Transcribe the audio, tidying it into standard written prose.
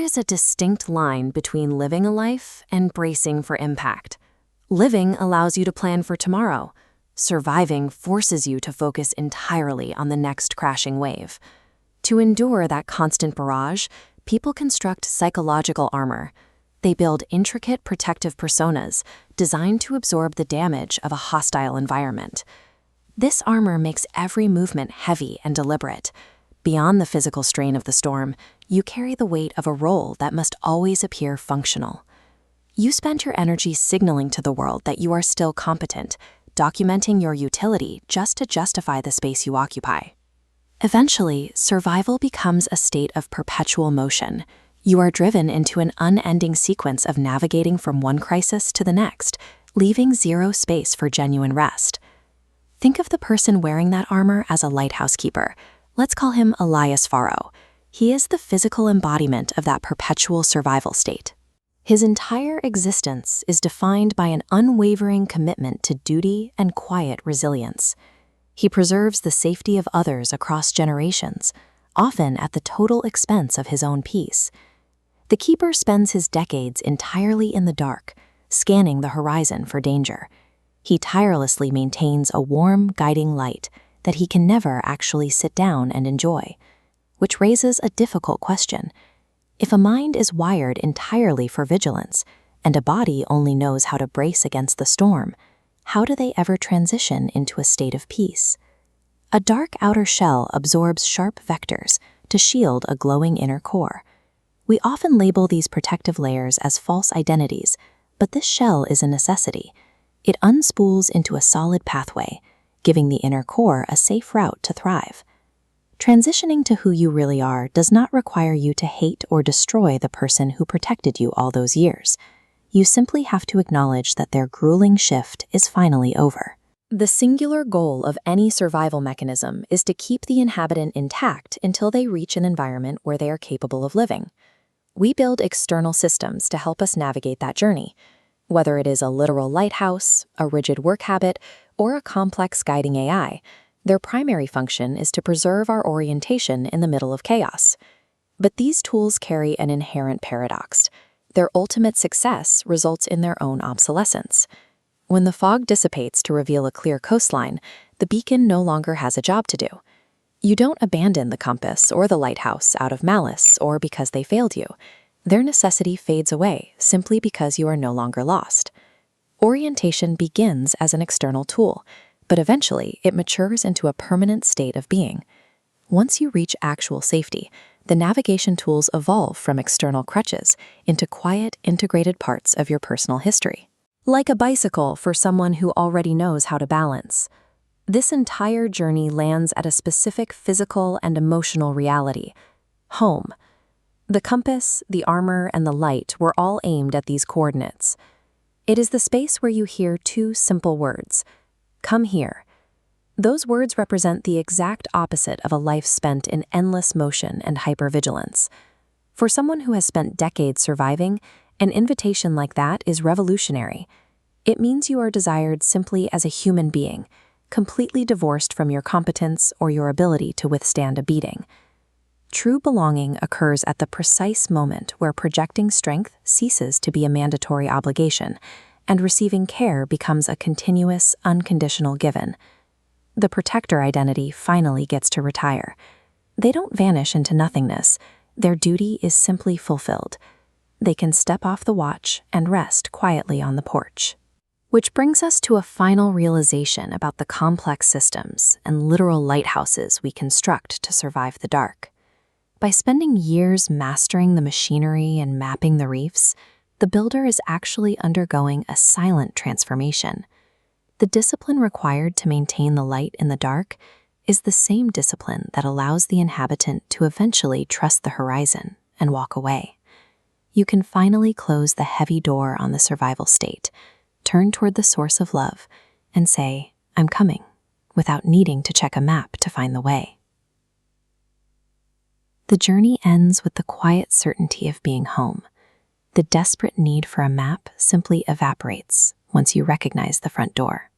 is a distinct line between living a life and bracing for impact. Living allows you to plan for tomorrow. Surviving forces you to focus entirely on the next crashing wave. To endure that constant barrage, people construct psychological armor. They build intricate protective personas designed to absorb the damage of a hostile environment. This armor makes every movement heavy and deliberate. Beyond the physical strain of the storm, you carry the weight of a role that must always appear functional. You spend your energy signaling to the world that you are still competent, documenting your utility just to justify the space you occupy. Eventually, survival becomes a state of perpetual motion. You are driven into an unending sequence of navigating from one crisis to the next, leaving zero space for genuine rest. Think of the person wearing that armor as a lighthouse keeper. Let's call him Elias Farro. He is the physical embodiment of that perpetual survival state. His entire existence is defined by an unwavering commitment to duty and quiet resilience. He preserves the safety of others across generations, often at the total expense of his own peace. The keeper spends his decades entirely in the dark, scanning the horizon for danger. He tirelessly maintains a warm, guiding light that he can never actually sit down and enjoy, which raises a difficult question. If a mind is wired entirely for vigilance, and a body only knows how to brace against the storm, how do they ever transition into a state of peace? A dark outer shell absorbs sharp vectors to shield a glowing inner core. We often label these protective layers as false identities, but this shell is a necessity. It unspools into a solid pathway, giving the inner core a safe route to thrive. Transitioning to who you really are does not require you to hate or destroy the person who protected you all those years. You simply have to acknowledge that their grueling shift is finally over. The singular goal of any survival mechanism is to keep the inhabitant intact until they reach an environment where they are capable of living. We build external systems to help us navigate that journey. Whether it is a literal lighthouse, a rigid work habit, or a complex guiding AI, their primary function is to preserve our orientation in the middle of chaos. But these tools carry an inherent paradox. Their ultimate success results in their own obsolescence. When the fog dissipates to reveal a clear coastline, the beacon no longer has a job to do. You don't abandon the compass or the lighthouse out of malice or because they failed you. Their necessity fades away simply because you are no longer lost. Orientation begins as an external tool, but eventually it matures into a permanent state of being. Once you reach actual safety, the navigation tools evolve from external crutches into quiet, integrated parts of your personal history. Like a bicycle for someone who already knows how to balance. This entire journey lands at a specific physical and emotional reality: home. The compass, the armor, and the light were all aimed at these coordinates. It is the space where you hear two simple words: come here. Those words represent the exact opposite of a life spent in endless motion and hypervigilance. For someone who has spent decades surviving, an invitation like that is revolutionary. It means you are desired simply as a human being, completely divorced from your competence or your ability to withstand a beating. True belonging occurs at the precise moment where projecting strength ceases to be a mandatory obligation, and receiving care becomes a continuous, unconditional given. The protector identity finally gets to retire. They don't vanish into nothingness. Their duty is simply fulfilled. They can step off the watch and rest quietly on the porch. Which brings us to a final realization about the complex systems and literal lighthouses we construct to survive the dark. By spending years mastering the machinery and mapping the reefs, the builder is actually undergoing a silent transformation. The discipline required to maintain the light in the dark is the same discipline that allows the inhabitant to eventually trust the horizon and walk away. You can finally close the heavy door on the survival state, turn toward the source of love, and say, "I'm coming," without needing to check a map to find the way. The journey ends with the quiet certainty of being home. The desperate need for a map simply evaporates once you recognize the front door.